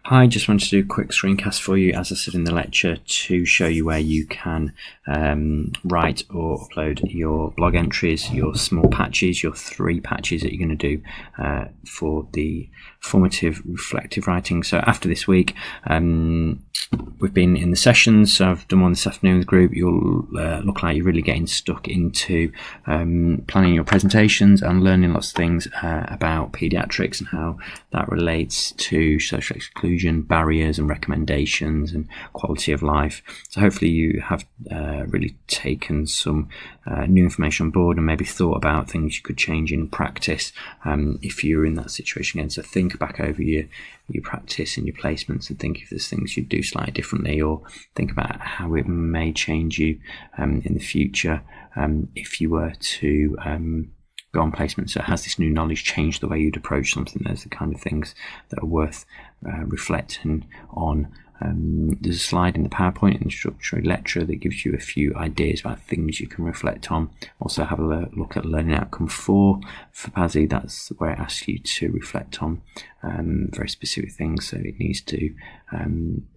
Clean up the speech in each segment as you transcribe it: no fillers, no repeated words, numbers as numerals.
Hi, just wanted to do a quick screencast for you, as I said in the lecture, to show you where you can write or upload your blog entries, your small patches, your 3 patches that you're going to do for the formative reflective writing. So after this week, we've been in the sessions, so I've done one this afternoon with the group. You'll look like you're really getting stuck into planning your presentations and learning lots of things about paediatrics and how that relates to social exclusion, barriers and recommendations and quality of life. So hopefully you have really taken some new information on board and maybe thought about things you could change in practice if you're in that situation again. So think back over your practice and your placements and think if there's things you'd do slightly differently, or think about how it may change you in the future if you were to go on placement. So has this new knowledge changed the way you'd approach something? Those are the kind of things that are worth reflecting on. There's a slide in the PowerPoint in the introductory lecture that gives you a few ideas about things you can reflect on. Also have a look at learning outcome 4 for PASI. That's where it asks you to reflect on very specific things. So it needs to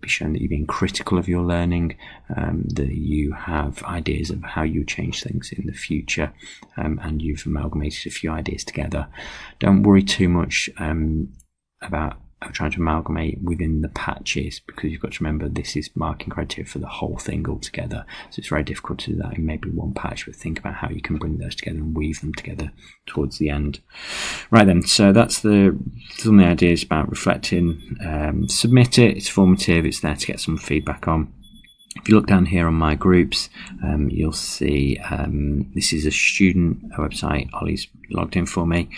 be shown that you're being critical of your learning, that you have ideas of how you change things in the future, and you've amalgamated a few ideas together. Don't worry too much about trying to amalgamate within the patches, because you've got to remember this is marking criteria for the whole thing altogether, so it's very difficult to do that in maybe one patch, but think about how you can bring those together and weave them together towards the end. Right then, so that's some of the ideas about reflecting. Submit it, it's formative, it's there to get some feedback on. If you look down here on my groups, you'll see this is a student website. Ollie's logged in for me,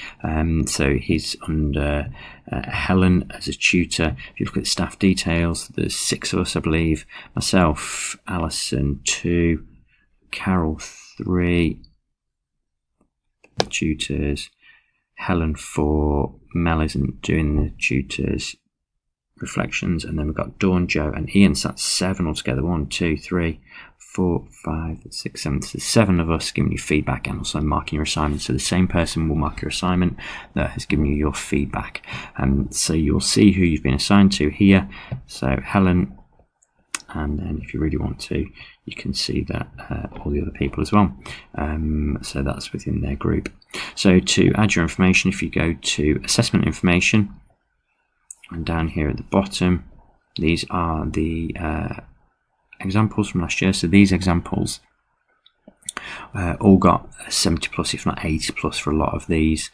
so he's under Helen as a tutor. If you look at the staff details, there's 6 of us, I believe. Myself, Alison 2, Carol 3 tutors, Helen 4, Mel isn't doing the tutors reflections, and then we've got Dawn, Joe and Ian, so that's 7 altogether. 1, 2, 3, 4, 5, 6, 7. So 7 of us giving you feedback and also marking your assignment. So the same person will mark your assignment that has given you your feedback, and so you'll see who you've been assigned to here. So Helen, and then if you really want to, you can see that all the other people as well. So that's within their group. So to add your information, if you go to assessment information, and down here at the bottom, these are the examples from last year. So these examples all got 70 plus, if not 80 plus for a lot of these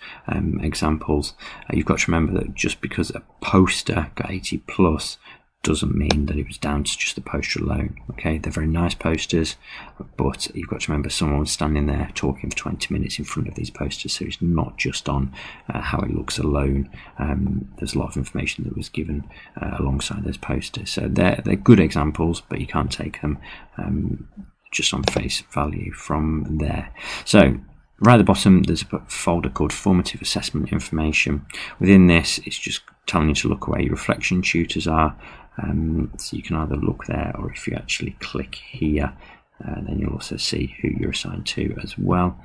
examples. You've got to remember that just because a poster got 80 plus doesn't mean that it was down to just the poster alone. Okay, they're very nice posters, but you've got to remember someone was standing there talking for 20 minutes in front of these posters, so it's not just on how it looks alone. There's a lot of information that was given alongside those posters, so they're good examples, but you can't take them just on face value from there. So right at the bottom, there's a folder called Formative Assessment Information. Within this, it's just telling you to look where your reflection tutors are. So you can either look there, or if you actually click here, then you'll also see who you're assigned to as well.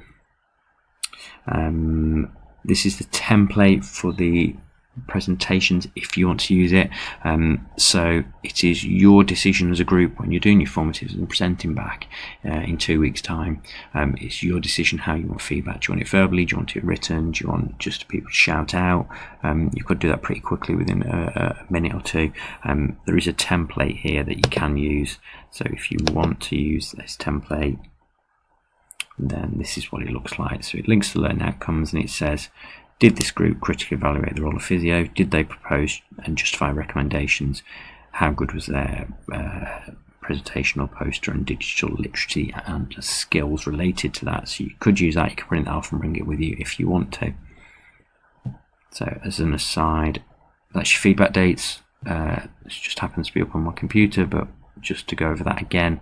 This is the template for the presentations if you want to use it. So it is your decision as a group when you're doing your formatives and presenting back in 2 weeks time. It's your decision how you want feedback. Do you want it verbally? Do you want it written? Do you want just people to shout out? You could do that pretty quickly within a minute or 2. There is a template here that you can use, so if you want to use this template, then this is what it looks like. So it links to learning outcomes, and it says, did this group critically evaluate the role of physio? Did they propose and justify recommendations? How good was their presentational poster and digital literacy and skills related to that? So you could use that, you can print that off and bring it with you if you want to. So as an aside, that's your feedback dates. This just happens to be up on my computer, but just to go over that again,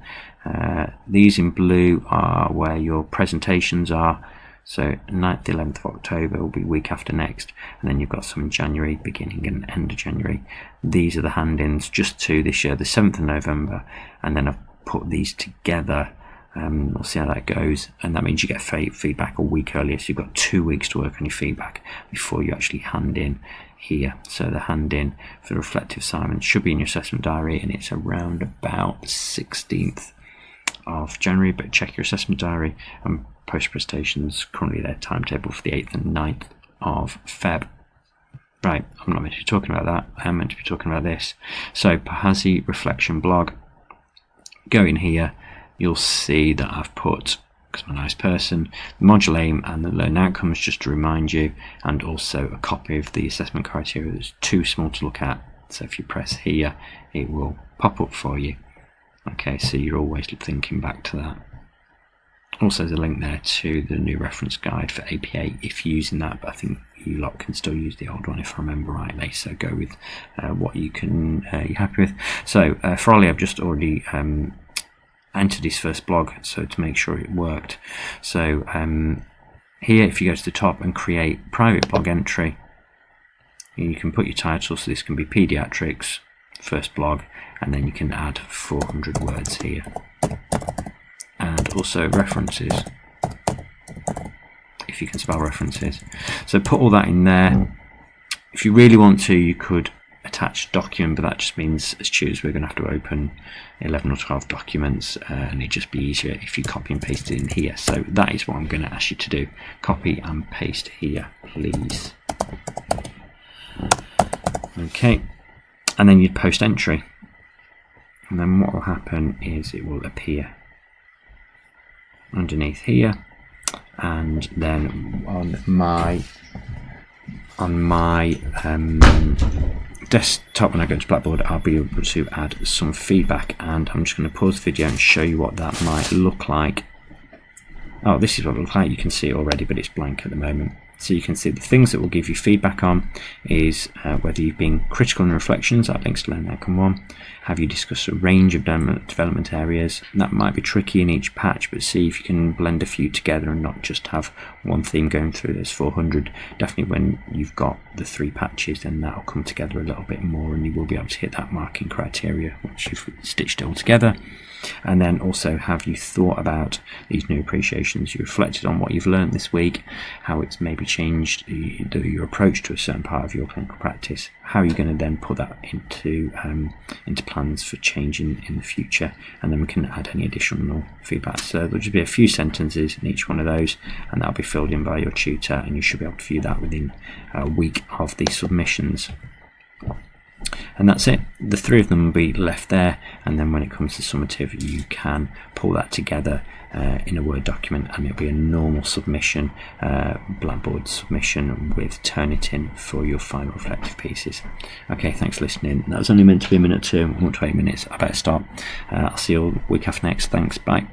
these in blue are where your presentations are. So 9th, 11th of October will be week after next, and then you've got some in January, beginning and end of January. These are the hand-ins, just 2 this year, the 7th of November, and then I've put these together. We'll see how that goes, and that means you get feedback a week earlier, so you've got 2 weeks to work on your feedback before you actually hand in here. So the hand in for the reflective assignment should be in your assessment diary, and it's around about 16th of January, but check your assessment diary. And post presentations, currently their timetable for the 8th and 9th of Feb. Right, I'm not meant to be talking about that, I am meant to be talking about this. So PASI reflection blog, go in here, you'll see that I've put, because I'm a nice person, the module aim and the learning outcomes, just to remind you, and also a copy of the assessment criteria that's too small to look at. So if you press here, it will pop up for you. Okay, so you're always thinking back to that. Also, there's a link there to the new reference guide for APA if you're using that, but I think you lot can still use the old one if I remember rightly. So go with what you're happy with. So for Ollie, I've just already entered his first blog, so to make sure it worked. So here, if you go to the top and create private blog entry, you can put your title. So this can be pediatrics, first blog, and then you can add 400 words here. And also references, if you can spell references. So put all that in there. If you really want to, you could attach a document, but that just means as tutors we're going to have to open 11 or 12 documents, and it'd just be easier if you copy and paste it in here. So that is what I'm going to ask you to do. Copy and paste here, please. Okay, and then you'd post entry, and then what will happen is it will appear underneath here, and then on my desktop, when I go to Blackboard, I'll be able to add some feedback, and I'm just going to pause the video and show you what that might look like. Oh, this is what it looks like. You can see it already, but it's blank at the moment. So you can see the things that will give you feedback on is whether you've been critical in reflections, that links to learning outcome 1. Have you discussed a range of development areas? That might be tricky in each patch, but see if you can blend a few together and not just have one theme going through those 400. Definitely when you've got the 3 patches, then that'll come together a little bit more, and you will be able to hit that marking criteria once you've stitched it all together. And then also, have you thought about these new appreciations? You reflected on what you've learned this week, how it's maybe changed your approach to a certain part of your clinical practice. How are you going to then put that into plans for changing in the future? And then we can add any additional feedback. So there'll just be a few sentences in each one of those, and that'll be filled in by your tutor, and you should be able to view that within a week of the submissions. And that's it. The 3 of them will be left there, and then when it comes to summative, you can pull that together in a Word document, and it'll be a normal submission, Blackboard submission with Turnitin for your final reflective pieces. Okay, thanks for listening. That was only meant to be a minute or 2. I want to 8 minutes. I better stop. I'll see you all week after next. Thanks. Bye.